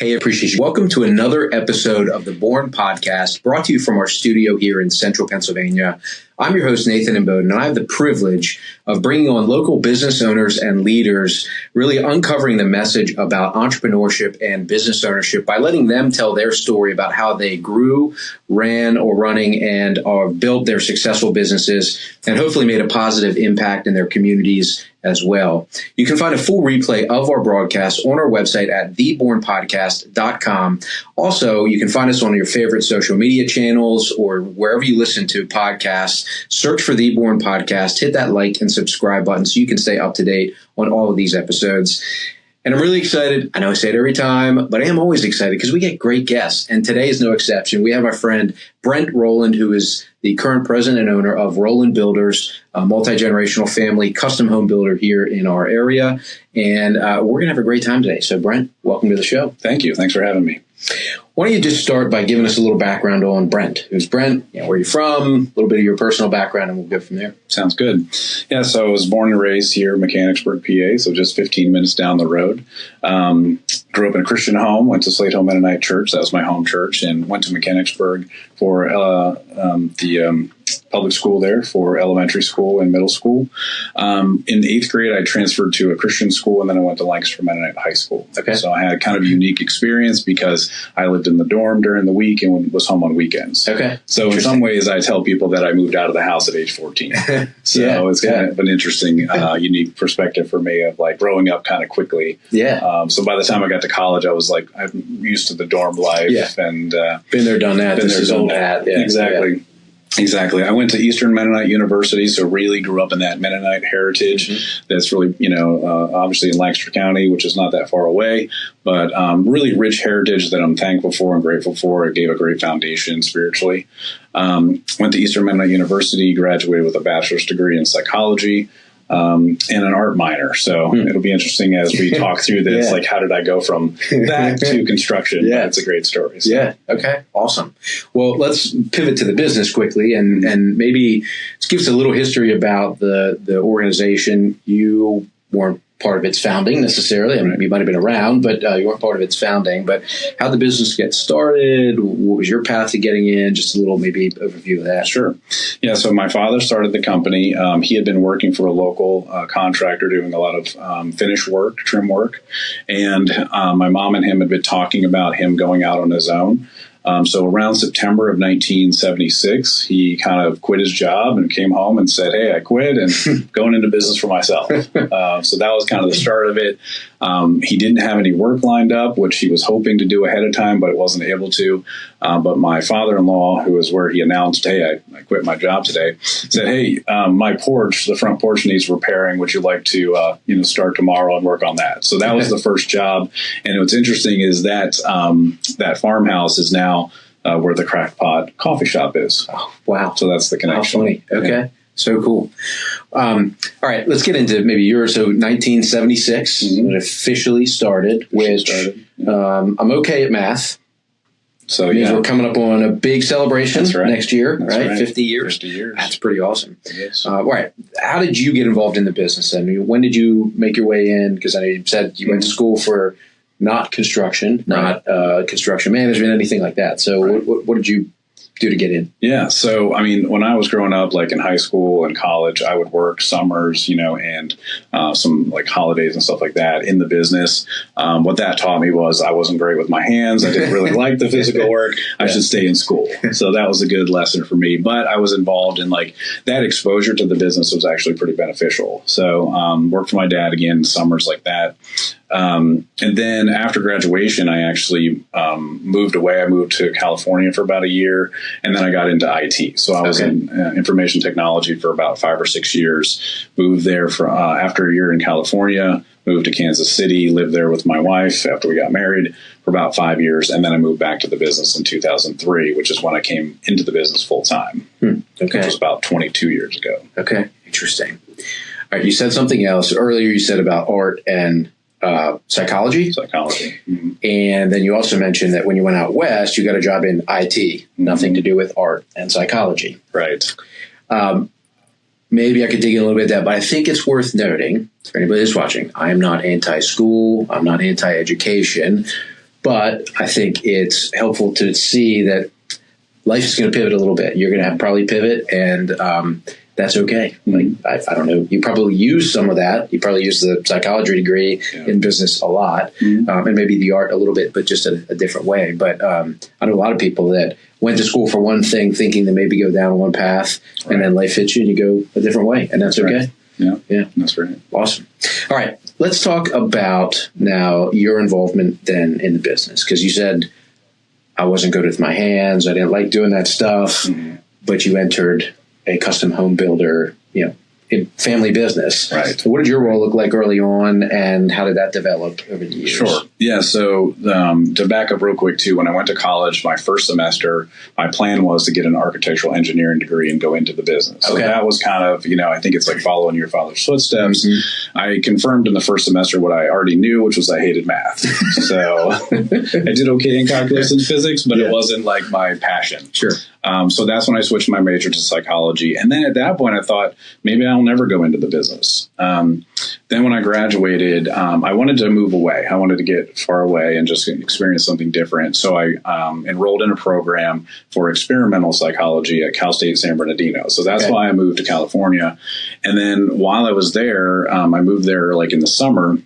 Hey, appreciate you. Welcome to another episode of the Born Podcast, brought to you from our studio here in central Pennsylvania. I'm your host, Nathan Imboden, and I have the privilege of bringing on local business owners and leaders, really uncovering the message about entrepreneurship and business ownership by letting them tell their story about how they grew, ran, or running and built their successful businesses and hopefully made a positive impact in their communities as well. You can find a full replay of our broadcast on our website at thebornpodcast.com. Also, you can find us on your favorite social media channels or wherever you listen to podcasts. Search for The Born Podcast, hit that like and subscribe button so you can stay up to date on all of these episodes. And I'm really excited. I know I say it every time, but I am always excited because we get great guests. And today is no exception. We have our friend Brent Roland, who is the current president and owner of Roland Builders, a multi-generational family custom home builder here in our area. And we're going to have a great time today. So, Brent, welcome to the show. Thank you. Thanks for having me. Why don't you just start by giving us a little background on Brent? Who's Brent? Where are you from? A little bit of your personal background, and we'll go from there. Sounds good. Yeah, so I was born and raised here in Mechanicsburg, PA, so just 15 minutes down the road. Grew up in a Christian home, went to Slate Home Mennonite Church. That was my home church, and went to Mechanicsburg for the public school there for elementary school and middle school. In 8th grade, I transferred to a Christian school, and then I went to Lancaster Mennonite High School. Okay. So I had kind of a unique experience because I lived in the dorm during the week and was home on weekends. Okay. So in some ways, I tell people that I moved out of the house at age 14. So it's kind of an interesting, unique perspective for me of like growing up kind of quickly. Yeah. So by the time I got to college, I was like, I'm used to the dorm life and been there, done that. This is old hat. Yeah, exactly. Yeah. Exactly. I went to Eastern Mennonite University, so really grew up in that Mennonite heritage. That's really, obviously in Lancaster County, which is not that far away, but really rich heritage that I'm thankful for and grateful for. It gave a great foundation spiritually. Went to Eastern Mennonite University, graduated with a bachelor's degree in psychology. And an art minor. So it'll be interesting as we talk through this, like how did I go from that to construction? Yeah. But it's a great story. So. Yeah. Okay. Awesome. Well, let's pivot to the business quickly and maybe give us a little history about the organization. You weren't part of its founding necessarily. I mean, you might have been around, but you weren't part of its founding. But how the business get started? What was your path to getting in? Just a little maybe overview of that. Sure. Yeah. So my father started the company. He had been working for a local contractor doing a lot of finish work, trim work. And my mom and him had been talking about him going out on his own. So around September of 1976, he kind of quit his job and came home and said, hey, I quit and going into business for myself. So that was kind of the start of it. He didn't have any work lined up, which he was hoping to do ahead of time, but wasn't able to. But my father-in-law, who was where he announced, hey, I quit my job today, said, hey, my porch, the front porch needs repairing. Would you like to, start tomorrow and work on that? So that was the first job. And what's interesting is that that farmhouse is now where the Crackpot coffee shop is. Oh, wow. So that's the connection. How funny. Okay. Yeah. So cool. All right, let's get into maybe 1976 when it officially started, which I'm okay at math. So we're coming up on a big celebration next year, right? 50 years. 50 years. That's pretty awesome. Yes. All right. How did you get involved in the business? I mean, when did you make your way in? Because I know you said you went to school for not construction, not construction management, anything like that. So what did you do to get in? Yeah. So, I mean, when I was growing up, like in high school and college, I would work summers, and some like holidays and stuff like that in the business. What that taught me was I wasn't great with my hands. I didn't really like the physical work. I should stay in school. So that was a good lesson for me. But I was involved in like that exposure to the business was actually pretty beneficial. So worked for my dad again in summers like that. And then after graduation, I actually moved away. I moved to California for about a year, and then I got into IT. So I was in information technology for about 5 or 6 years. Moved there for after a year in California, moved to Kansas City, lived there with my wife after we got married for about 5 years, and then I moved back to the business in 2003, which is when I came into the business full time, which was about 22 years ago. Okay, interesting. All right, you said something else earlier. You said about art and psychology. Mm-hmm. And then you also mentioned that when you went out west, you got a job in IT, nothing to do with art and psychology. Right. Maybe I could dig in a little bit at that, but I think it's worth noting for anybody that's watching, I am not anti-school. I'm not anti-education. But I think it's helpful to see that life is going to pivot a little bit. You're going to have probably pivot, and that's okay. Like I don't know, you probably use some of that. You probably use the psychology degree in business a lot, and maybe the art a little bit, but just a different way. But I know a lot of people that went to school for one thing, thinking to maybe go down one path, and then life hits you and you go a different way, and that's okay. Yeah, that's right. Awesome. All right, let's talk about now your involvement then in the business, because you said I wasn't good with my hands. I didn't like doing that stuff, but you entered a custom home builder, family business. Right. So what did your role look like early on, and how did that develop over the years? Sure. Yeah. So to back up real quick too, when I went to college, my first semester, my plan was to get an architectural engineering degree and go into the business. So that was kind of, I think it's like following your father's footsteps. I confirmed in the first semester what I already knew, which was I hated math. So I did okay in calculus and physics, but it wasn't like my passion. Sure. So that's when I switched my major to psychology. And then at that point, I thought maybe I'll never go into the business. Then when I graduated, I wanted to move away. I wanted to get far away and just experience something different. So I enrolled in a program for experimental psychology at Cal State San Bernardino. So that's why I moved to California. And then while I was there, I moved there like in the summer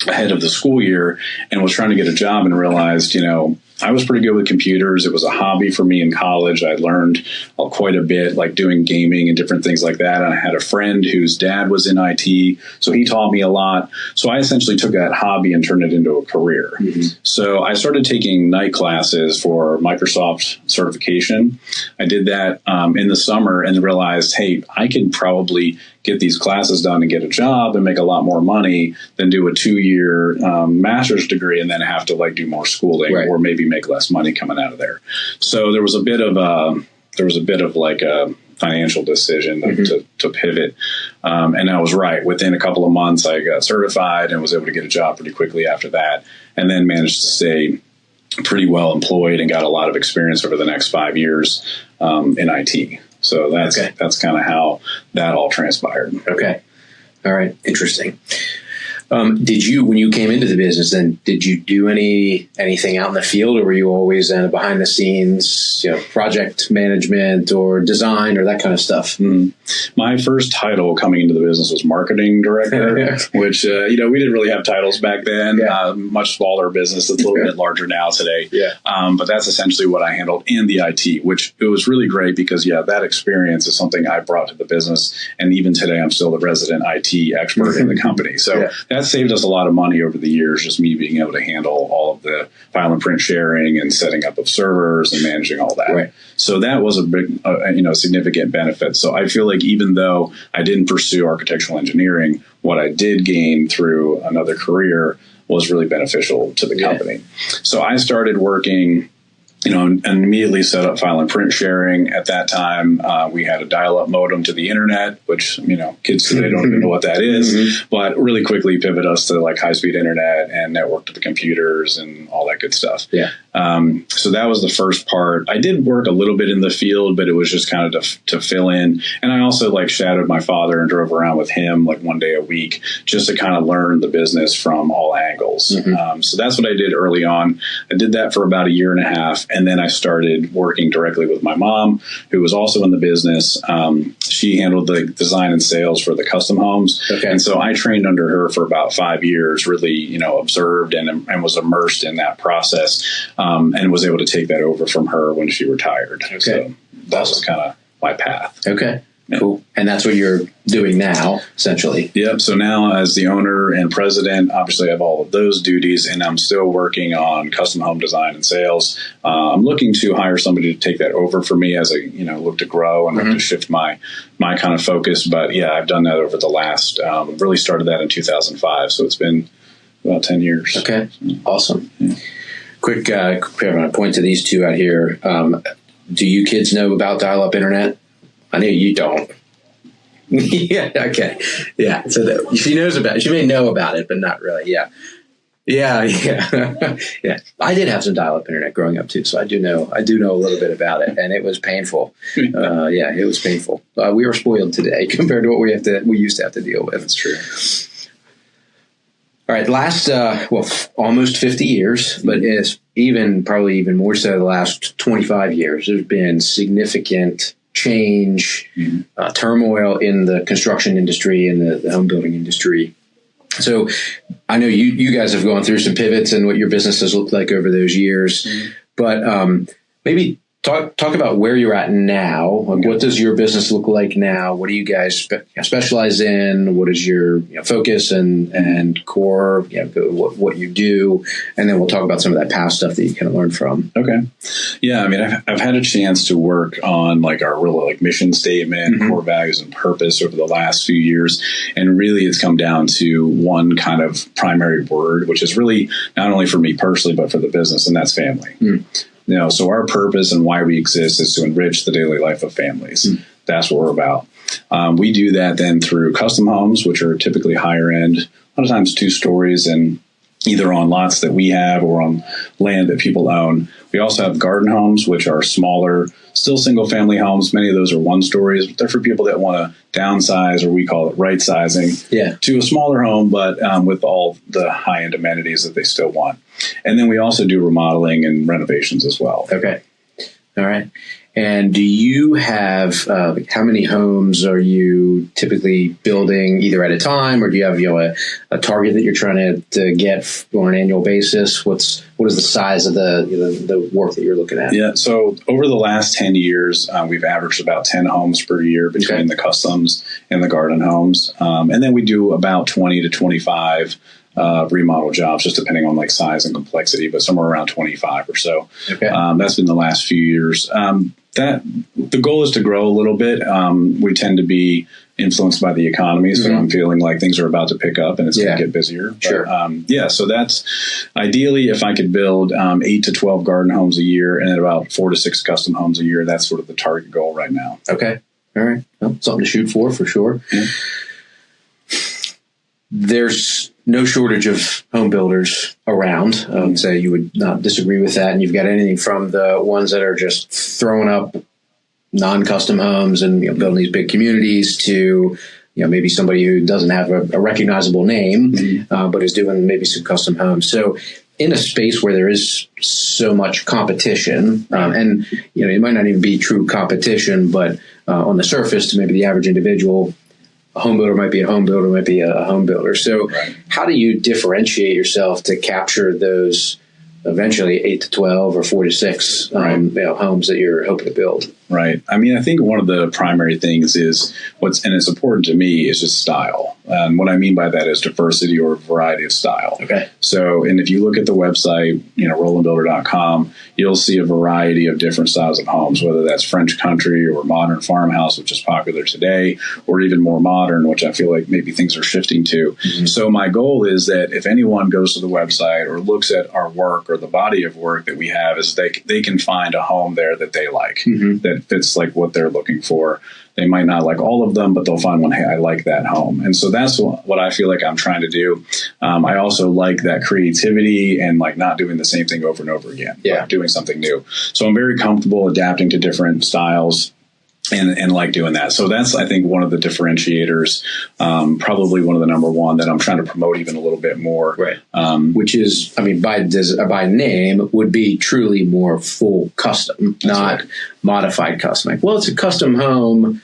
ahead of the school year and was trying to get a job and realized, I was pretty good with computers. It was a hobby for me in college. I learned quite a bit, like doing gaming and different things like that. And I had a friend whose dad was in IT, so he taught me a lot. So I essentially took that hobby and turned it into a career. So I started taking night classes for Microsoft certification. I did that in the summer and realized, hey, I could probably get these classes done and get a job and make a lot more money than do a 2-year master's degree and then have to do more schooling or maybe make less money coming out of there. So there was a bit of a financial decision to pivot. And I was right. Within a couple of months, I got certified and was able to get a job pretty quickly after that, and then managed to stay pretty well employed and got a lot of experience over the next 5 years in IT. So that's kind of how that all transpired. Okay. All right. Interesting. Did you, when you came into the business, then did you do anything out in the field, or were you always behind the scenes, project management or design or that kind of stuff? My first title coming into the business was marketing director, which, we didn't really have titles back then. Much smaller business. It's a little bit larger now today. But that's essentially what I handled in the IT, which it was really great because, that experience is something I brought to the business. And even today, I'm still the resident IT expert in the company. So that saved us a lot of money over the years, just me being able to handle all of the file and print sharing and setting up of servers and managing all that. So that was a big, significant benefit. So I feel like even though I didn't pursue architectural engineering, what I did gain through another career was really beneficial to the company. So I started working, and immediately set up file and print sharing. At that time, we had a dial-up modem to the internet, which, kids today don't even know what that is, but really quickly pivot us to high-speed internet and network to the computers and all that good stuff. So that was the first part. I did work a little bit in the field, but it was just kind of to fill in. And I also shadowed my father and drove around with him one day a week just to kind of learn the business from all angles. So that's what I did early on. I did that for about 1.5 years. And then I started working directly with my mom, who was also in the business. She handled the design and sales for the custom homes. And so I trained under her for about 5 years, really, observed and was immersed in that process, and was able to take that over from her when she retired. So that was kind of my path. Cool. And that's what you're doing now, essentially. So now as the owner and president, obviously I have all of those duties, and I'm still working on custom home design and sales. I'm looking to hire somebody to take that over for me as I, look to grow and look to shift my kind of focus. But I've done that over the last, really started that in 2005. So it's been about 10 years. Awesome. Quick, I'm going to point to these two out here. Do you kids know about dial-up internet? I know you don't. So she knows about it. She may know about it, but not really. Yeah. I did have some dial-up internet growing up too, so I do know a little bit about it, and it was painful. It was painful. We were spoiled today compared to what we used to have to deal with. That's true. All right, last almost 50 years, but it's probably even more so the last 25 years. There's been significant change, turmoil in the construction industry and the home building industry. So I know you guys have gone through some pivots and what your business has looked like over those years, but maybe talk about where you're at now. Like, what does your business look like now? What do you guys specialize in? What is your focus and core? What you do, and then we'll talk about some of that past stuff that you kind of learned from. Okay, yeah. I mean, I've had a chance to work on like our real mission statement, core values, and purpose over the last few years, and really it's come down to one kind of primary word, which is really not only for me personally but for the business, and that's family. So our purpose and why we exist is to enrich the daily life of families. That's what we're about. We do that then through custom homes, which are typically higher end, a lot of times 2 stories, and either on lots that we have or on land that people own. We also have garden homes, which are smaller, still single family homes. Many of those are 1 stories, but they're for people that want to downsize, or we call it right sizing, to a smaller home, but with all the high end amenities that they still want. And then we also do remodeling and renovations as well. Okay. All right. And do you have, how many homes are you typically building either at a time, or do you have, a target that you're trying to get on an annual basis? What is the size of the work that you're looking at? Yeah. So over the last 10 years, we've averaged about 10 homes per year between the customs and the garden homes. And then we do about 20 to 25 remodel jobs, just depending on like size and complexity, but somewhere around 25 or so. Okay. That's been the last few years. That the goal is to grow a little bit. We tend to be influenced by the economy, so I'm feeling like things are about to pick up and it's going to get busier. Sure. But, so that's ideally if I could build 8 to 12 garden homes a year and then about 4 to 6 custom homes a year. That's sort of the target goal right now. Okay. All right. Well, something to shoot for sure. Yeah. There's no shortage of home builders around. I would say you would not disagree with that. And you've got anything from the ones that are just throwing up non-custom homes and building these big communities to maybe somebody who doesn't have a recognizable name, but is doing maybe some custom homes. So in a space where there is so much competition, and it might not even be true competition, but on the surface to maybe the average individual, a home builder might be a home builder, might be a home builder. So how do you differentiate yourself to capture those eventually 8 to 12 or 4 to 6 homes that you're hoping to build? Right. I mean, I think one of the primary things is and it's important to me, is just style. And what I mean by that is diversity or variety of style. Okay. So, and if you look at the website, rolandbuilder.com, you'll see a variety of different styles of homes, whether that's French country or modern farmhouse, which is popular today, or even more modern, which I feel like maybe things are shifting to. So my goal is that if anyone goes to the website or looks at our work or the body of work that we have, is they can find a home there that they like, that fits like what they're looking for. They might not like all of them, but they'll find one, hey, I like that home. And so that's what I feel like I'm trying to do. I also like that creativity and like not doing the same thing over and over again, like doing something new. So I'm very comfortable adapting to different styles and like doing that. So that's, I think, one of the differentiators, probably one of the number one that I'm trying to promote even a little bit more. Right. Which is, I mean, by name would be truly more full custom, not modified custom. Like, well, it's a custom home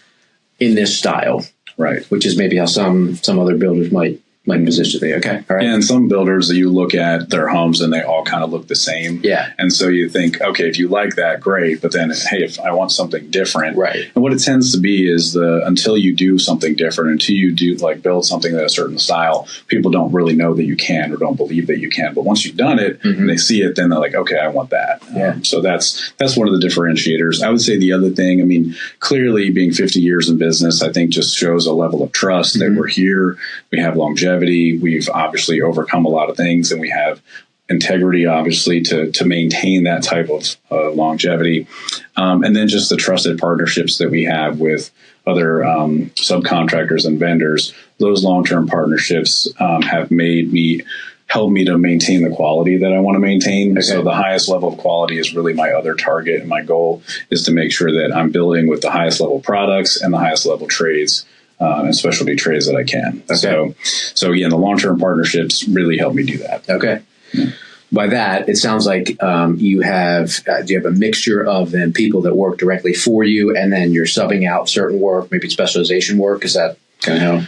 in this style. Right. Which is maybe how some other builders might position it. Okay. All right. And some builders that you look at their homes and they all kind of look the same. Yeah. And so you think, okay, if you like that, great. But then, hey, if I want something different. Right. And what it tends to be is until you do something different, until you do like build something at a certain style, people don't really know that you can or don't believe that you can. But once you've done it and they see it, then they're like, okay, I want that. Yeah. So that's one of the differentiators. I would say the other thing, I mean, clearly being 50 years in business, I think just shows a level of trust that we're here. We have longevity. We've obviously overcome a lot of things, and we have integrity, obviously, to maintain that type of longevity. And then just the trusted partnerships that we have with other subcontractors and vendors. Those long-term partnerships have helped me to maintain the quality that I want to maintain. Okay. So the highest level of quality is really my other target. And my goal is to make sure that I'm building with the highest level products and the highest level trades and specialty trades that I can. Okay. So again, the long-term partnerships really help me do that. Okay. Yeah. By that, it sounds like you have do you have a mixture of then people that work directly for you, and then you're subbing out certain work, maybe specialization work? Is that kind of how?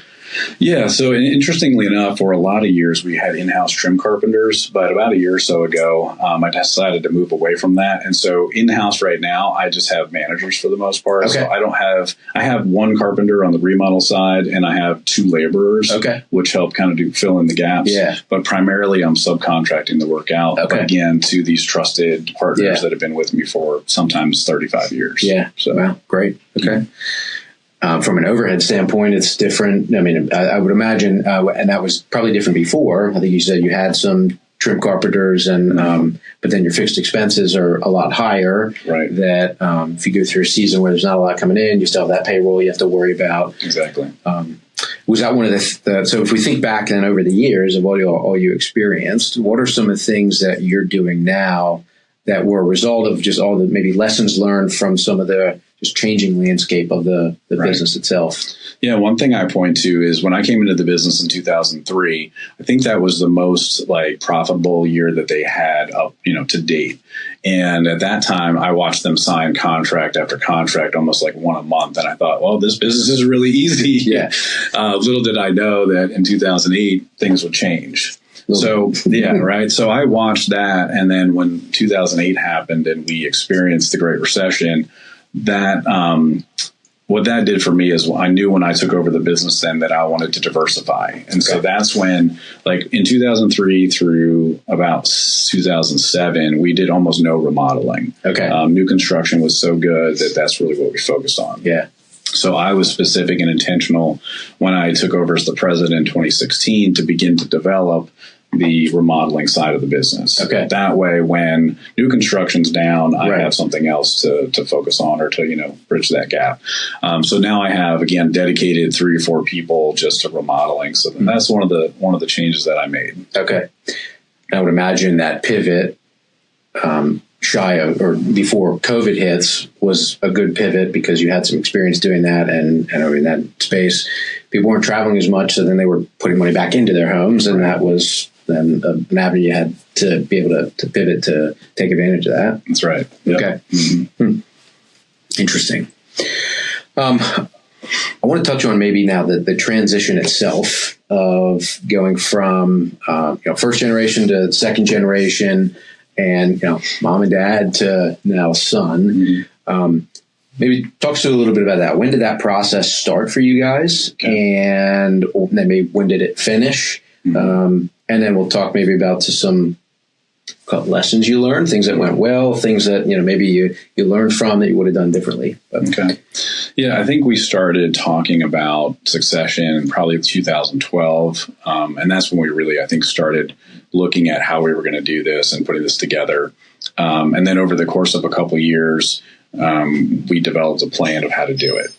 Yeah. So interestingly enough, for a lot of years, we had in-house trim carpenters, but about a year or so ago, I decided to move away from that. And so in-house right now, I just have managers for the most part. Okay. So I have one carpenter on the remodel side, and I have 2 laborers, which help kind of fill in the gaps. Yeah. But primarily I'm subcontracting the work out, again, to these trusted partners that have been with me for sometimes 35 years. Yeah. So, wow. Great. Okay. From an overhead standpoint, it's different. I mean, I would imagine, and that was probably different before. I think you said you had some trim carpenters, and but then your fixed expenses are a lot higher. Right. That if you go through a season where there's not a lot coming in, you still have that payroll you have to worry about. Exactly. Was that one of the so if we think back then over the years of all you experienced, what are some of the things that you're doing now that were a result of just all the maybe lessons learned from some of the just changing landscape of the business itself? Yeah, one thing I point to is when I came into the business in 2003, I think that was the most profitable year that they had up, to date. And at that time, I watched them sign contract after contract, almost like one a month. And I thought, well, this business is really easy. Yeah. Little did I know that in 2008, things would change. So, yeah, right. So I watched that. And then when 2008 happened and we experienced the Great Recession, that what that did for me is I knew when I took over the business then that I wanted to diversify. And so that's when, in 2003 through about 2007, we did almost no remodeling. Okay. New construction was so good that that's really what we focused on. Yeah. So I was specific and intentional when I took over as the president in 2016 to begin to develop the remodeling side of the business. Okay. That way, when new construction's down, I have something else to focus on or to, bridge that gap. So now I have, again, dedicated 3 or 4 people just to remodeling. So that's one of the changes that I made. Okay. I would imagine that pivot, shy of or before COVID hits, was a good pivot because you had some experience doing that, and in that space, people weren't traveling as much, so then they were putting money back into their homes, and that was then an avenue you had to be able to pivot to take advantage of that. That's right. Yep. Okay. Mm-hmm. Interesting. I want to touch on maybe now the transition itself of going from first generation to second generation, and mom and dad to now son. Mm-hmm. Maybe talk to us a little bit about that. When did that process start for you guys, and then maybe when did it finish? Mm-hmm. And then we'll talk maybe about some lessons you learned, things that went well, things that maybe you learned from that you would have done differently. Okay. Yeah, I think we started talking about succession in probably 2012, and that's when we really, I think, started looking at how we were going to do this and putting this together. And then over the course of a couple of years, we developed a plan of how to do it.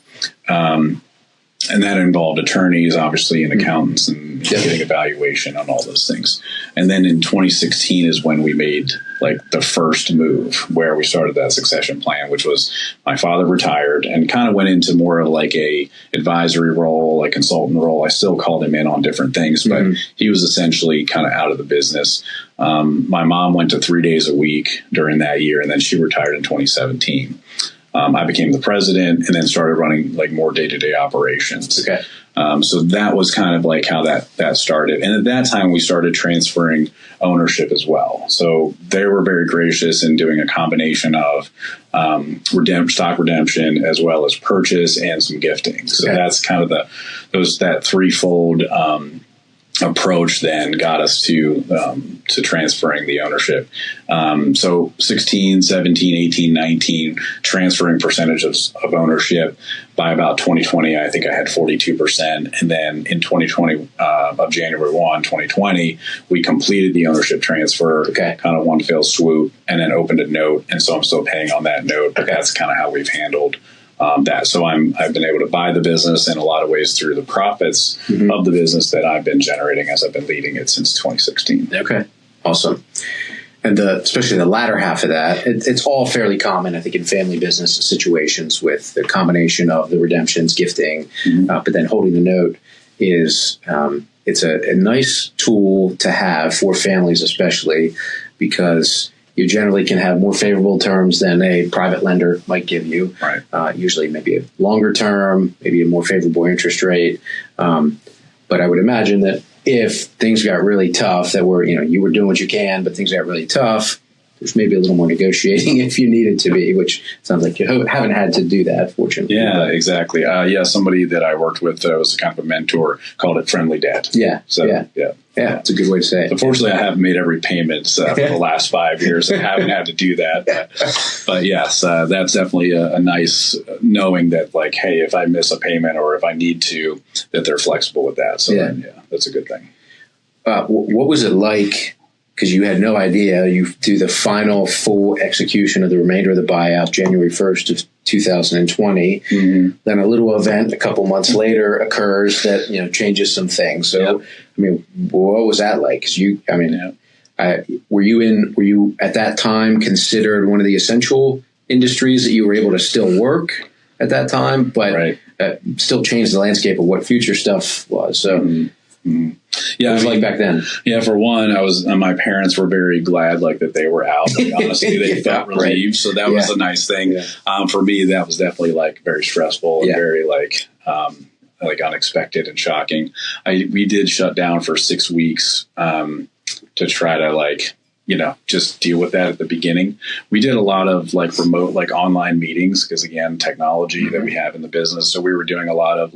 And that involved attorneys, obviously, and accountants, and getting evaluation on all those things. And then in 2016 is when we made the first move where we started that succession plan, which was my father retired and kind of went into more of a advisory role, a consultant role. I still called him in on different things, but he was essentially kind of out of the business. My mom went to 3 days a week during that year, and then she retired in 2017. I became the president and then started running more day-to-day operations. Okay. So that was kind of how that started. And at that time, we started transferring ownership as well. So they were very gracious in doing a combination of stock redemption as well as purchase and some gifting. So that's kind of that threefold approach then got us to transferring the ownership. So 16, 17, 18, 19, transferring percentages of ownership. By about 2020, I think I had 42%. And then in 2020, of January 1, 2020, we completed the ownership transfer, kind of one fell swoop, and then opened a note. And so I'm still paying on that note. But that's kind of how we've handled that. So I've been able to buy the business in a lot of ways through the profits of the business that I've been generating as I've been leading it since 2016. Okay. Awesome. And especially the latter half of that, it's all fairly common, I think, in family business situations with the combination of the redemptions, gifting, but then holding the note is it's a nice tool to have for families, especially because you generally can have more favorable terms than a private lender might give you. Right. Usually maybe a longer term, maybe a more favorable interest rate. But I would imagine that if things got really tough, that you were doing what you can, but things got really tough, there's maybe a little more negotiating if you needed to be, which sounds like you haven't had to do that, fortunately. Yeah, exactly. Somebody that I worked with was kind of a mentor, called it friendly debt. Yeah. So, yeah. It's a good way to say it. Unfortunately, I haven't made every payment for the last 5 years. I haven't had to do that. But yes, that's definitely a nice knowing that, like, hey, if I miss a payment or if I need to, that they're flexible with that. So, that's a good thing. What was it like? Because you had no idea. You do the final full execution of the remainder of the buyout January 1st of 2020. Mm-hmm. Then a little event a couple months later occurs that changes some things. So, I mean, what was that like? Because were you at that time considered one of the essential industries that you were able to still work at that time, but still changed the landscape of what future stuff was. So. Mm-hmm. Yeah, it was like back then. Yeah, for one, my parents were very glad that they were out. Like, honestly, they felt relieved, so that was a nice thing. Yeah. For me, that was definitely very stressful and very unexpected and shocking. We did shut down for 6 weeks to try to just deal with that at the beginning. We did a lot of remote, online meetings because, again, technology that we have in the business. So we were doing a lot of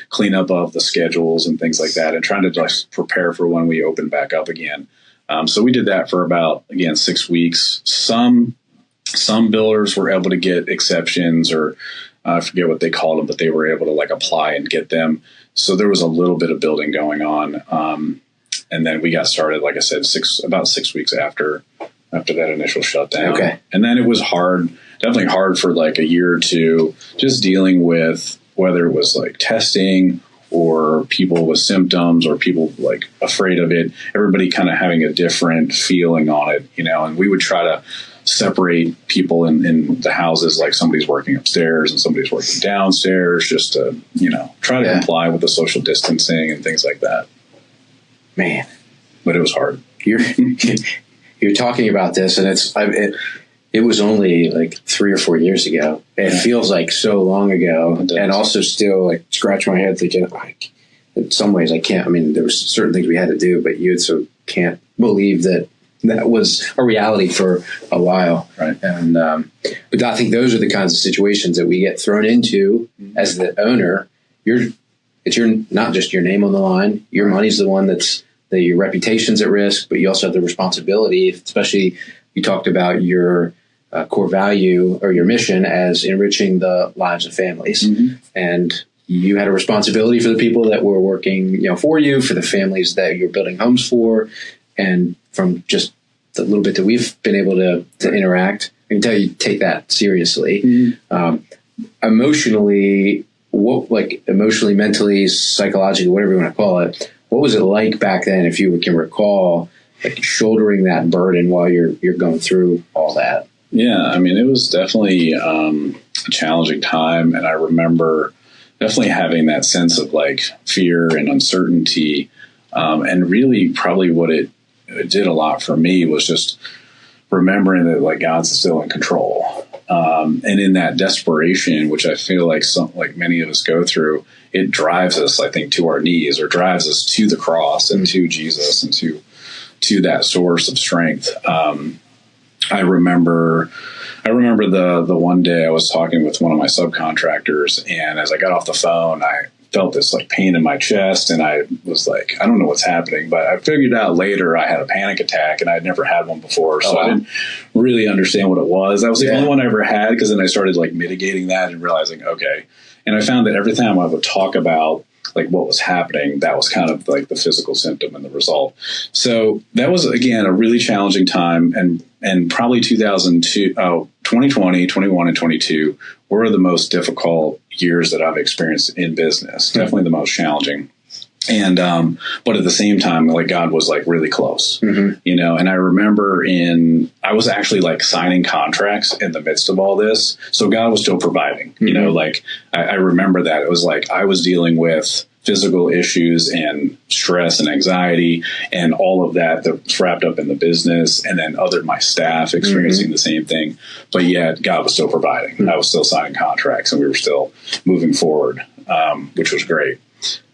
cleanup of the schedules and things like that and trying to just prepare for when we open back up again. So we did that for about, 6 weeks. Some builders were able to get exceptions, or I forget what they called them, but they were able to apply and get them. So there was a little bit of building going on. And then we got started, like I said, about 6 weeks after that initial shutdown. Okay. And then it was definitely hard for a year or two, just dealing with whether it was testing or people with symptoms or people afraid of it. Everybody kind of having a different feeling on it, and we would try to separate people in the houses, like somebody's working upstairs and somebody's working downstairs, just to, try to comply with the social distancing and things like that. Man, but it was hard. You're talking about this, and it was only 3 or 4 years ago. It feels like so long ago, and also still scratch my head thinking, in some ways I can't. I mean, there was certain things we had to do, but you can't believe that was a reality for a while. Right. And but I think those are the kinds of situations that we get thrown into as the owner. It's not just your name on the line. Your money's the one your reputation's at risk, but you also have the responsibility, especially you talked about your core value or your mission as enriching the lives of families. Mm-hmm. And you had a responsibility for the people that were working, for you, for the families that you're building homes for. And from just the little bit that we've been able to interact, I can tell you take that seriously. Mm-hmm. Emotionally, emotionally, mentally, psychologically, whatever you want to call it, what was it like back then, if you can recall, shouldering that burden while you're going through all that? Yeah, I mean, it was definitely a challenging time, and I remember definitely having that sense of fear and uncertainty, and really probably what it did a lot for me was just remembering that God's still in control. And in that desperation, which I feel like many of us go through, it drives us, I think, to our knees, or drives us to the cross and to Jesus and to that source of strength. I remember the one day I was talking with one of my subcontractors, and as I got off the phone, I felt this pain in my chest, and I was I don't know what's happening, but I figured out later I had a panic attack, and I'd never had one before, so I didn't really understand what it was. That was the only one I ever had, because then I started mitigating that and realizing, okay. And I found that every time I would talk about what was happening, that was kind of the physical symptom and the result. So that was, again, a really challenging time, and probably 2020, 21, and 22 were the most difficult years that I've experienced in business. Definitely the most challenging. And, but at the same time, like God was like really close, you know, and I remember I was actually like signing contracts in the midst of all this. So God was still providing, you know, like I remember that it was like I was dealing with physical issues and stress and anxiety and all of that's wrapped up in the business. And then my staff experiencing the same thing, but yet God was still providing. I was still signing contracts and we were still moving forward, which was great.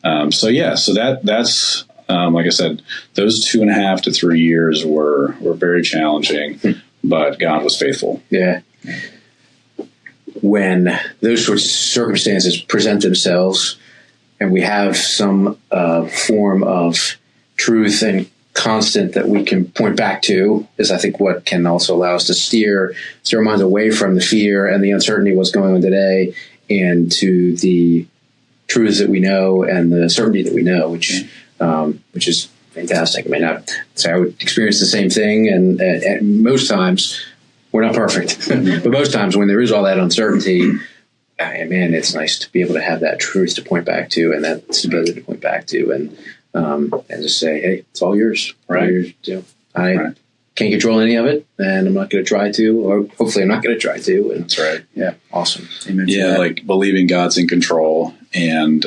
So that's like I said, those 2.5 to 3 years were very challenging, but God was faithful. Yeah. When those sorts of circumstances present themselves and we have some form of truth and constant that we can point back to, is I think what can also allow us to steer our minds away from the fear and the uncertainty of what's going on today and to the truths that we know and the certainty that we know, which is fantastic. I mean, I would experience the same thing, and most times we're not perfect, but most times when there is all that uncertainty, man, it's nice to be able to have that truth to point back to and that stability to point back to, and just say, hey, it's all yours. Right. All yours, I can't control any of it, and I'm not going to try to, or hopefully I'm not going to try to. And that's right. Yeah, awesome. Amen. Yeah, like believing God's in control, and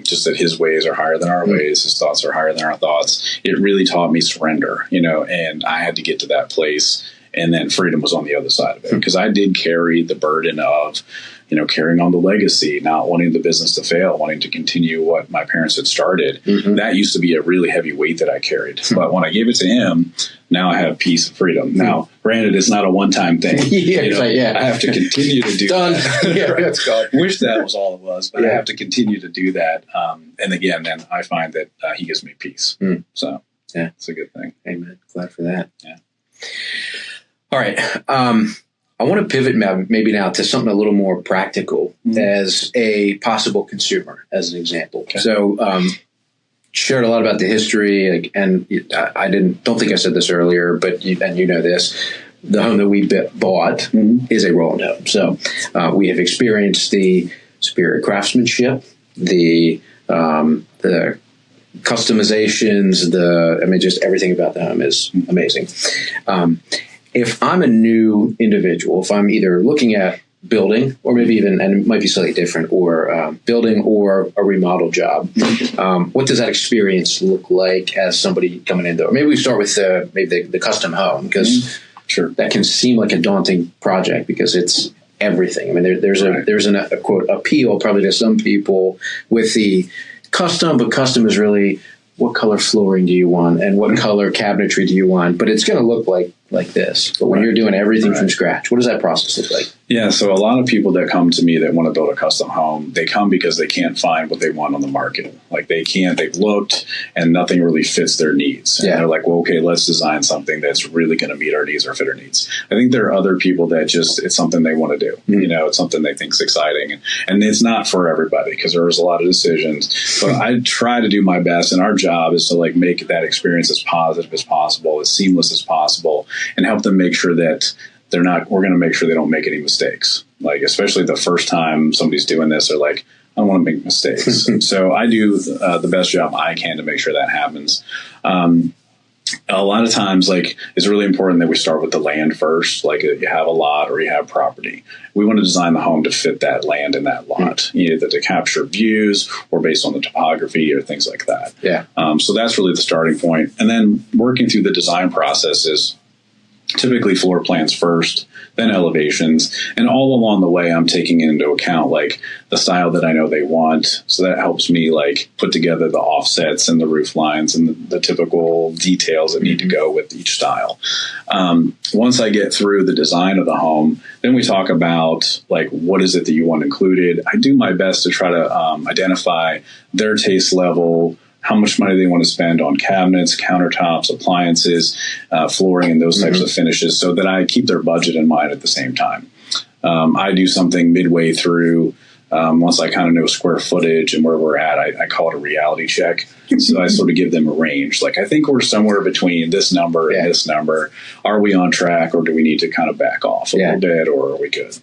just that His ways are higher than our ways, His thoughts are higher than our thoughts. It really taught me surrender, you know, and I had to get to that place, and then freedom was on the other side of it, because I did carry the burden of, you know, carrying on the legacy, not wanting the business to fail, wanting to continue what my parents had started. That used to be a really heavy weight that I carried. But when I gave it to Him, now I have peace and freedom. Now, granted, it's not a one-time thing. I have to continue to do that. Yeah, that's God. Wish that was all it was, but I have to continue to do that. And again, then I find that He gives me peace. So it's a good thing. Amen. Glad for that. Yeah. All right. I want to pivot maybe now to something a little more practical as a possible consumer, as an example. Okay. So, shared a lot about the history, and I don't think I said this earlier, but you know this. The home that we bought is a Roland home. So we have experienced the superior craftsmanship, the customizations, just everything about the home is amazing. If I'm a new individual, if I'm either looking at building or maybe even, and it might be slightly different, or building or a remodel job, what does that experience look like as somebody coming in? Or maybe we start with the custom home, because that can seem like a daunting project because it's everything. I mean, there's a quote appeal probably to some people with the custom, but custom is really what color flooring do you want and what color cabinetry do you want, but it's going to look like this. But when you're doing everything from scratch, what does that process look like? Yeah, so a lot of people that come to me that want to build a custom home, they come because they can't find what they want on the market. Like they've looked and nothing really fits their needs. And they're like, well, okay, let's design something that's really going to meet our needs or fit our needs. I think there are other people that it's something they want to do. You know, it's something they think is exciting. And it's not for everybody because there's a lot of decisions. But I try to do my best, and our job is to like make that experience as positive as possible, as seamless as possible, and help them make sure that we're going to make sure they don't make any mistakes. Like, especially the first time somebody's doing this, they're like, I don't want to make mistakes. So I do the best job I can to make sure that happens. A lot of times, like, it's really important that we start with the land first. Like, if you have a lot or you have property, we want to design the home to fit that land and that lot, either to capture views or based on the topography or things like that. Yeah. So that's really the starting point. And then working through the design process is typically floor plans first, then elevations. And all along the way, I'm taking into account like the style that I know they want. So that helps me like put together the offsets and the roof lines and the typical details that need to go with each style. Once I get through the design of the home, then we talk about like, what is it that you want included? I do my best to try to identify their taste level, how much money they want to spend on cabinets, countertops, appliances, flooring, and those types of finishes, so that I keep their budget in mind at the same time. I do something midway through, once I kind of know square footage and where we're at, I call it a reality check. So I sort of give them a range. Like, I think we're somewhere between this number and this number. Are we on track, or do we need to kind of back off a little bit, or are we good?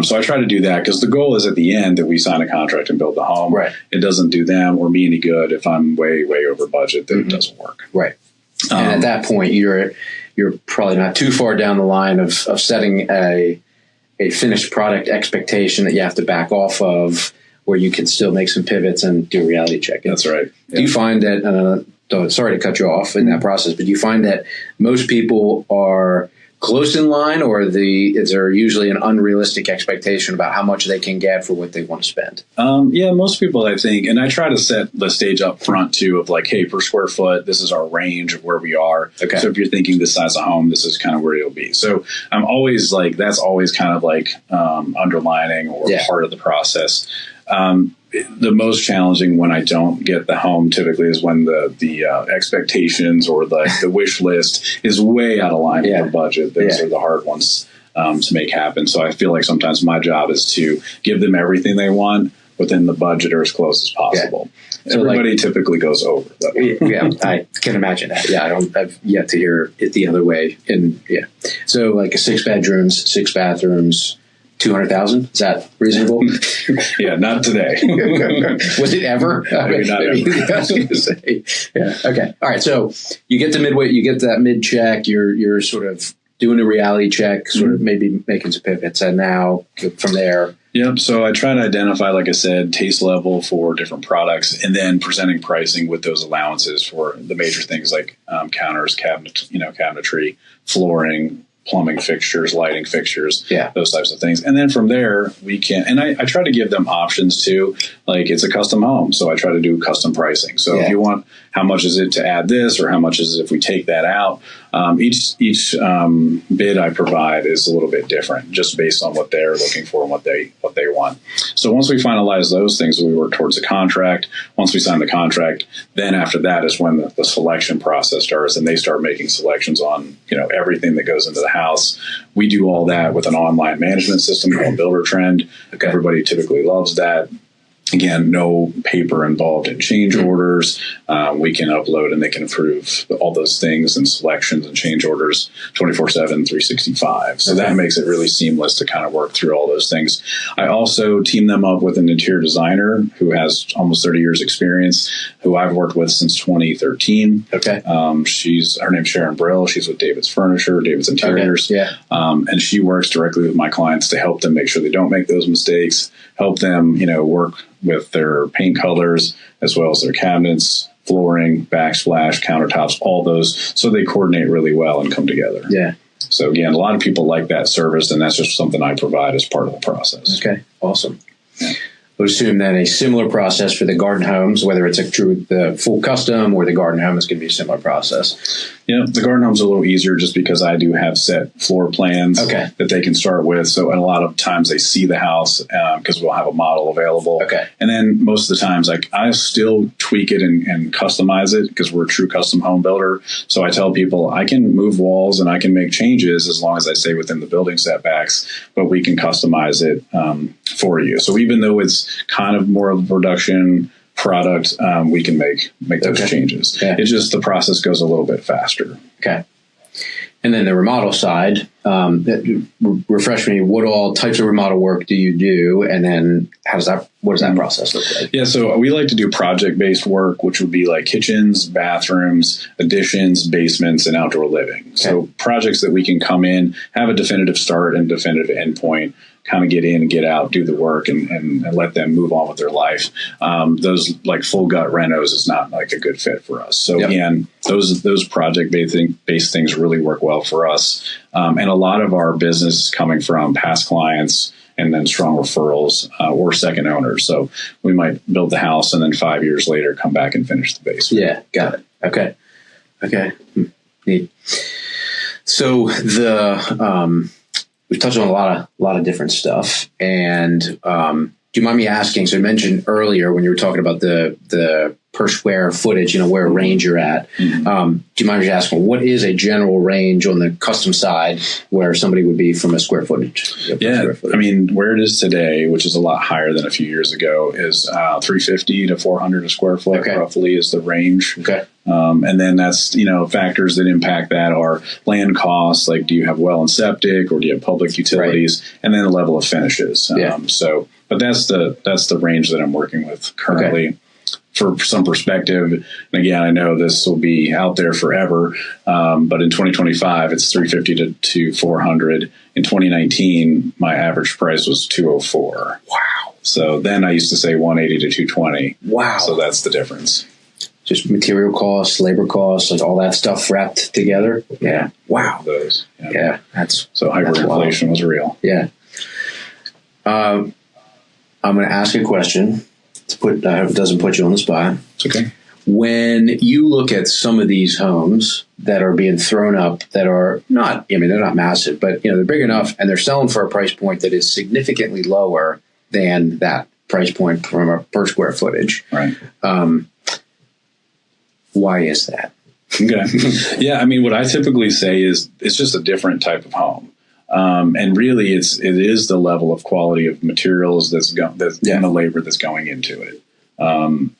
So I try to do that because the goal is at the end that we sign a contract and build the home. Right. It doesn't do them or me any good if I'm way over budget, then it doesn't work. Right. And at that point, you're probably not too far down the line of setting a finished product expectation that you have to back off of, where you can still make some pivots and do a reality check. That's right. Yeah. Do you find that, sorry to cut you off in that process, but do you find that most people are close in line, or is there usually an unrealistic expectation about how much they can get for what they want to spend? Yeah, most people, I think, and I try to set the stage up front too of like, hey, per square foot, this is our range of where we are. Okay. So if you're thinking this size of home, this is kind of where you'll be. So I'm always like, that's always kind of like underlining or part of the process. The most challenging when I don't get the home typically is when the expectations or the wish list is way out of line with the budget. Those are the hard ones to make happen. So I feel like sometimes my job is to give them everything they want within the budget or as close as possible. So everybody typically goes over that. I can imagine that. Yeah, I've yet to hear it the other way. And so like 6 bedrooms, 6 bathrooms, 200,000. Is that reasonable? Yeah, not today. Was it ever? Maybe not ever. I was going to say. Yeah. Okay. All right. So you get to midway. You get to that mid check. You're sort of doing a reality check, sort of maybe making some pivots, and now from there. Yep. So I try to identify, like I said, taste level for different products, and then presenting pricing with those allowances for the major things like counters, cabinetry, flooring, plumbing fixtures, lighting fixtures, those types of things. And then from there we can, and I try to give them options too. Like, it's a custom home, so I try to do custom pricing. So if you want, how much is it to add this, or how much is it if we take that out? Each bid I provide is a little bit different, just based on what they're looking for and what they want. So once we finalize those things, we work towards the contract. Once we sign the contract, then after that is when the selection process starts, and they start making selections on everything that goes into the house. We do all that with an online management system called Builder Trend. Everybody typically loves that. Again, no paper involved in change orders. We can upload and they can approve all those things and selections and change orders 24/7, 365. So that makes it really seamless to kind of work through all those things. I also team them up with an interior designer who has almost 30 years experience, who I've worked with since 2013. Okay. Her name's Sharon Brill. She's with David's Furniture, David's Interiors. Okay. Yeah. And she works directly with my clients to help them make sure they don't make those mistakes, help them, work with their paint colors as well as their cabinets, flooring, backsplash, countertops, all those, so they coordinate really well and come together. Yeah. So again, a lot of people like that service, and that's just something I provide as part of the process. Okay, awesome. Yeah. I would assume then a similar process for the garden homes, whether it's the full custom or the garden home, is going to be a similar process. Yeah, the garden home's a little easier just because I do have set floor plans that they can start with. So, and a lot of times they see the house because we'll have a model available. Okay. And then most of the times, I still tweak it and customize it because we're a true custom home builder. So I tell people I can move walls and I can make changes as long as I stay within the building setbacks, but we can customize it for you. So even though it's kind of more of a production product, we can make those changes. Yeah. It's just the process goes a little bit faster. Okay. And then the remodel side, refresh me, what all types of remodel work do you do? And then what does that process look like? Yeah, so we like to do project-based work, which would be like kitchens, bathrooms, additions, basements, and outdoor living. Okay. So projects that we can come in, have a definitive start and definitive end point, kind of get in and get out, do the work, and let them move on with their life. Those like full gut renos is not like a good fit for us. So again, those project-based things really work well for us. And a lot of our business is coming from past clients and then strong referrals or second owners. So we might build the house and then 5 years later come back and finish the basement. Yeah, got it. Okay. Neat. So we've touched on a lot of different stuff, and do you mind me asking? So you mentioned earlier when you were talking about the per square footage, where a range you're at. Mm-hmm. Do you mind just asking, what is a general range on the custom side where somebody would be from a square footage? Yeah. I mean, where it is today, which is a lot higher than a few years ago, is 350 to 400 a square foot, roughly is the range. Okay. And then that's, factors that impact that are land costs, like do you have well and septic, or do you have public utilities, and then the level of finishes. But that's the range that I'm working with currently. Okay. For some perspective, and again, I know this will be out there forever, but in 2025, it's 350 to 400. In 2019, my average price was 204. Wow. So then I used to say 180 to 220. Wow. So that's the difference. Just material costs, labor costs, like all that stuff wrapped together. Yeah. Wow. Those. Yeah. So hyperinflation was real. Yeah. I'm going to ask a question. I hope it doesn't put you on the spot. It's okay. When you look at some of these homes that are being thrown up that are not, they're not massive, but, they're big enough and they're selling for a price point that is significantly lower than that price point from a per square footage. Right. Why is that? Okay. Yeah. I mean, what I typically say is it's just a different type of home. And really, it is the level of quality of materials and the labor that's going into it.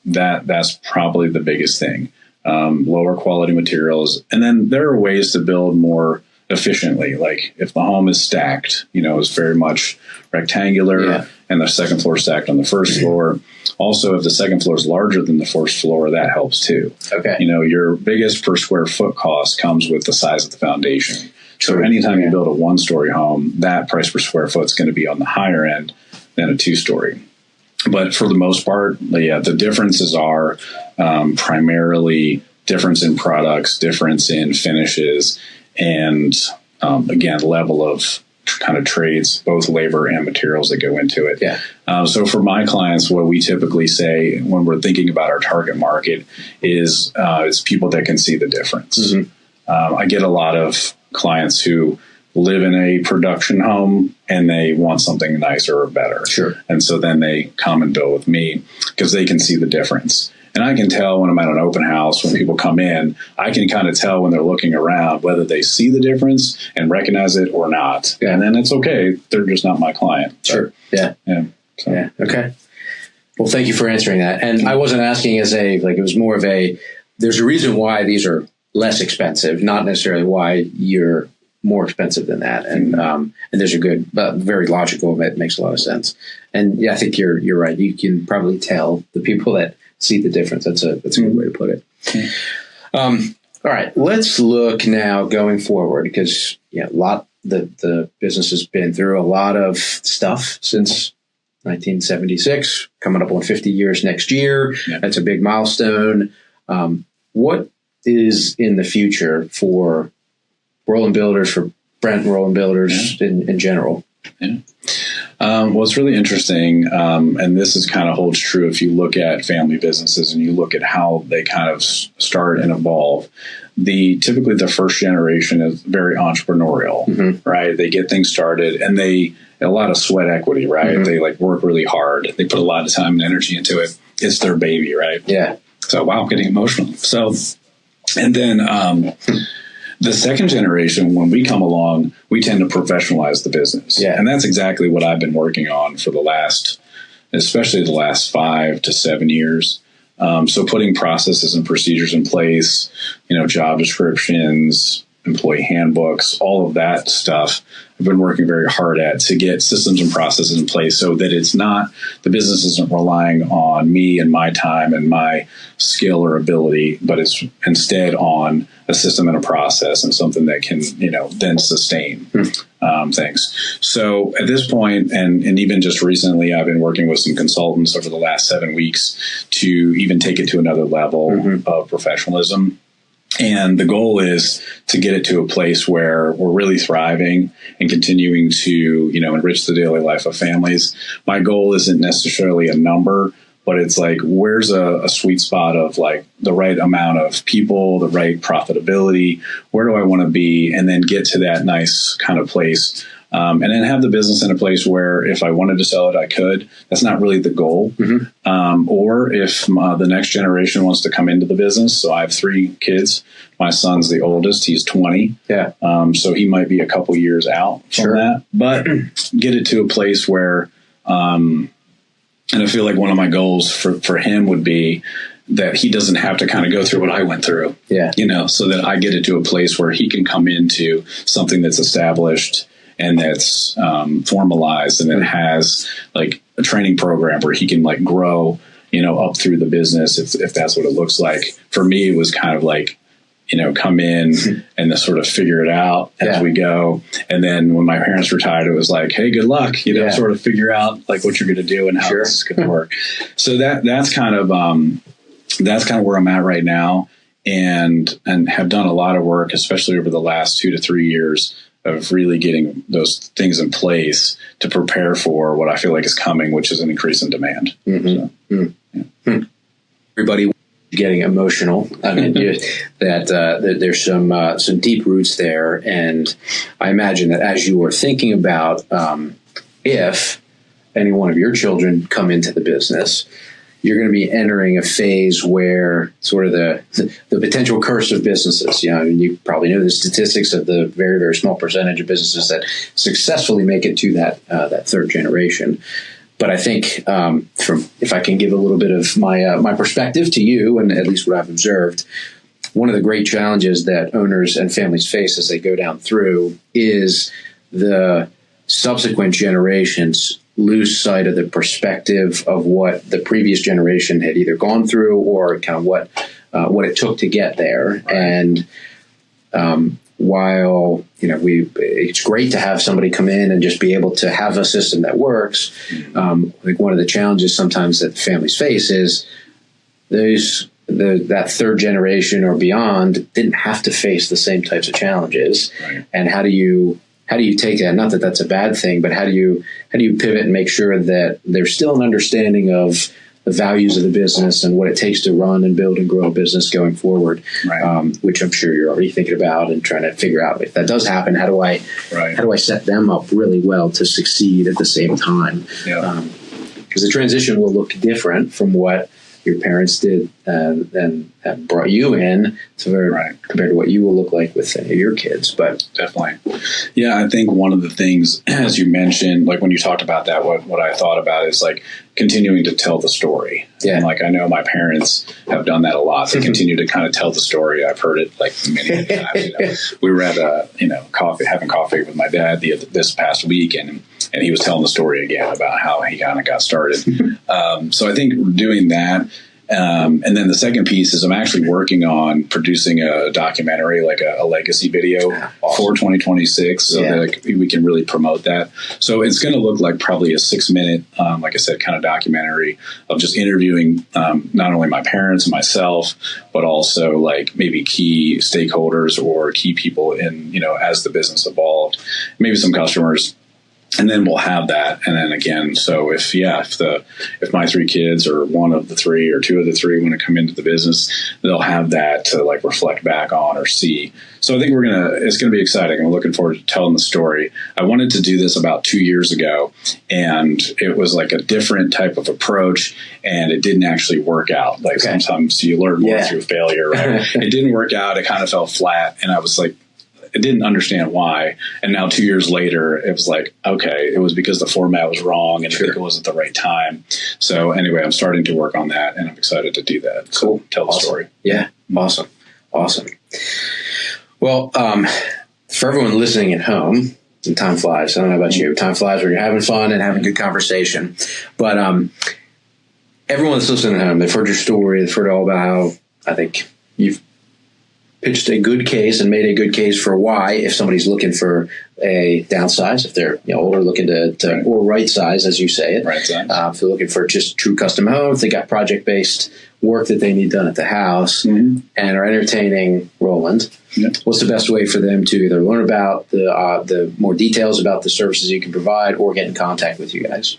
That's probably the biggest thing. Lower quality materials, and then there are ways to build more efficiently. Like if the home is stacked, is very much rectangular, and the second floor stacked on the first floor. Also, if the second floor is larger than the first floor, that helps too. Okay. Your biggest per square foot cost comes with the size of the foundation. So anytime you build a one-story home, that price per square foot is going to be on the higher end than a two-story. But for the most part, the differences are primarily difference in products, difference in finishes, and again, level of kind of trades, both labor and materials that go into it. Yeah. So for my clients, what we typically say when we're thinking about our target market is people that can see the difference. Mm-hmm. I get a lot of clients who live in a production home and they want something nicer or better. Sure. And so then they come and build with me because they can see the difference. And I can tell when I'm at an open house, when people come in, I can kind of tell when they're looking around whether they see the difference and recognize it or not. Yeah. And then it's okay. They're just not my client. Sure. Yeah. So. Yeah. Okay. Well, thank you for answering that. And I wasn't asking it was more of there's a reason why these are less expensive, not necessarily why you're more expensive than that. And there's a good, but very logical. It makes a lot of sense. And yeah, I think you're right. You can probably tell the people that see the difference. That's a good way to put it. All right, let's look now going forward because the business has been through a lot of stuff since 1976, coming up on 50 years next year. Yeah. That's a big milestone. What is in the future for Roland Builders, for Brent Roland Builders in general? Yeah. Well, it's really interesting, and this is kind of holds true if you look at family businesses and you look at how they kind of start and evolve. Typically the first generation is very entrepreneurial, right? They get things started and a lot of sweat equity, right? They work really hard. They put a lot of time and energy into it. It's their baby, right? Yeah. So, wow, I'm getting emotional. So, and then the second generation, when we come along, we tend to professionalize the business. Yeah. And that's exactly what I've been working on for especially the last 5 to 7 years. So putting processes and procedures in place, job descriptions, employee handbooks, all of that stuff, I've been working very hard at to get systems and processes in place so that the business isn't relying on me and my time and my skill or ability, but it's instead on a system and a process and something that can, then sustain things. So at this point, and even just recently, I've been working with some consultants over the last 7 weeks to even take it to another level of professionalism. And the goal is to get it to a place where we're really thriving and continuing to, enrich the daily life of families. My goal isn't necessarily a number, but it's like, where's a sweet spot of the right amount of people, the right profitability? Where do I want to be? And then get to that nice kind of place and then have the business in a place where if I wanted to sell it, I could. That's not really the goal. Or if the next generation wants to come into the business. So I have 3 kids. My son's the oldest. He's 20. Yeah. So he might be a couple years out from that, but get it to a place where, and I feel like one of my goals for him would be that he doesn't have to kind of go through what I went through, so that I get it to a place where he can come into something that's established and that's formalized, and it has like a training program where he can like grow, up through the business if that's what it looks like. For me, it was kind of like, come in and then sort of figure it out as we go. And then when my parents retired, it was like, hey, good luck, sort of figure out like what you're going to do and how this is going to work. So that's kind of where I'm at right now, and have done a lot of work, especially over the last 2 to 3 years, of really getting those things in place to prepare for what I feel like is coming, which is an increase in demand. Everybody getting emotional. I mean, that there's some deep roots there, and I imagine that as you were thinking about if any one of your children come into the business, you're going to be entering a phase where sort of the potential curse of businesses. And you probably know the statistics of the very, very small percentage of businesses that successfully make it to that third generation. But I think if I can give a little bit of my perspective to you, and at least what I've observed, one of the great challenges that owners and families face as they go down through is the subsequent generations lose sight of the perspective of what the previous generation had either gone through or kind of what it took to get there. And while it's great to have somebody come in and just be able to have a system that works, I think one of the challenges sometimes that families face is that third generation or beyond didn't have to face the same types of challenges. And how do you take that? Not that that's a bad thing, but how do you pivot and make sure that there's still an understanding of the values of the business and what it takes to run and build and grow a business going forward, which I'm sure you're already thinking about and trying to figure out if that does happen, how do I set them up really well to succeed at the same time? Because the transition will look different from what your parents did and brought you in compared to what you will look like with your kids. But definitely. Yeah, I think one of the things, as you mentioned, like when you talked about that, what I thought about is like continuing to tell the story. And like I know my parents have done that a lot. They continue to kind of tell the story. I've heard it like many times. We were at having coffee with my dad this past week, and he was telling the story again about how he kind of got started. So I think doing that. And then the second piece is I'm actually working on producing a documentary, like a legacy video for 2026 so that we can really promote that. So it's going to look like probably a 6-minute, like I said, kind of documentary of just interviewing not only my parents and myself, but also like maybe key stakeholders or key people in, as the business evolved, maybe some customers. And then we'll have that. And then again, so if my 3 kids or one of the 3 or 2 of the 3 want to come into the business, they'll have that to like reflect back on or see. So I think it's going to be exciting. I'm looking forward to telling the story. I wanted to do this about 2 years ago, and it was like a different type of approach, and it didn't actually work out. Like sometimes you learn more through failure, right? It didn't work out. It kind of fell flat. And I was like, I didn't understand why. And now 2 years later, it was like, okay, it was because the format was wrong and I think it wasn't the right time. So anyway, I'm starting to work on that, and I'm excited to do that. Cool. So tell the story. Yeah. Awesome. Well, for everyone listening at home, and time flies. I don't know about you. Time flies when you're having fun and having good conversation. But everyone that's listening at home, they've heard your story. They've heard all about how I think you've pitched a good case and made a good case for why, if somebody's looking for a downsize, if they're older, looking to or right size, as you say it, right size. If they're looking for just true custom home, if they got project based work that they need done at the house and are entertaining Roland, what's the best way for them to either learn about the more details about the services you can provide or get in contact with you guys?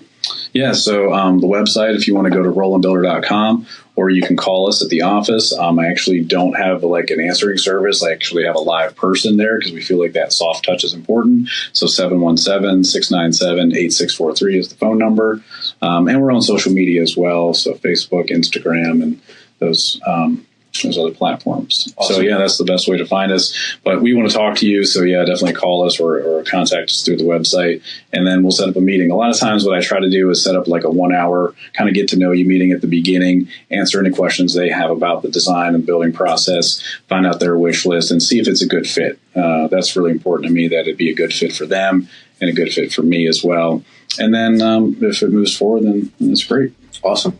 Yeah, so the website, if you want to go to rolandbuilder.com, or you can call us at the office. I actually don't have like an answering service. I actually have a live person there because we feel like that soft touch is important. So 717-697-8643 is the phone number. And we're on social media as well. So Facebook, Instagram, and those other platforms. Awesome. So yeah, that's the best way to find us. But we want to talk to you. So yeah, definitely call us or contact us through the website, and then we'll set up a meeting. A lot of times what I try to do is set up like a 1 hour kind of get to know you meeting at the beginning, answer any questions they have about the design and building process, find out their wish list, and see if it's a good fit. That's really important to me, that it be a good fit for them and a good fit for me as well. And then if it moves forward, then it's great. Awesome.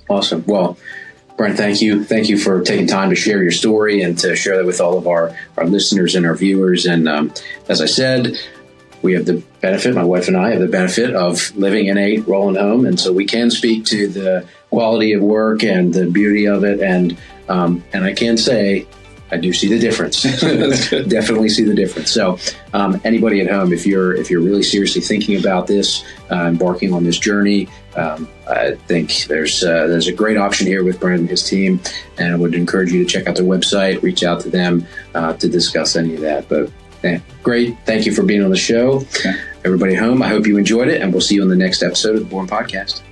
Well, Brent, thank you. Thank you for taking time to share your story and to share that with all of our listeners and our viewers. And as I said, we have the benefit, my wife and I have the benefit of living in a Roland home. And so we can speak to the quality of work and the beauty of it. And I can say, I do see the difference. Definitely see the difference. So anybody at home, if you're really seriously thinking about this, embarking on this journey, I think there's a great option here with Brent and his team, and I would encourage you to check out their website, reach out to them to discuss any of that. But great. Thank you for being on the show. Okay. Everybody at home, I hope you enjoyed it, and we'll see you on the next episode of the Born Podcast.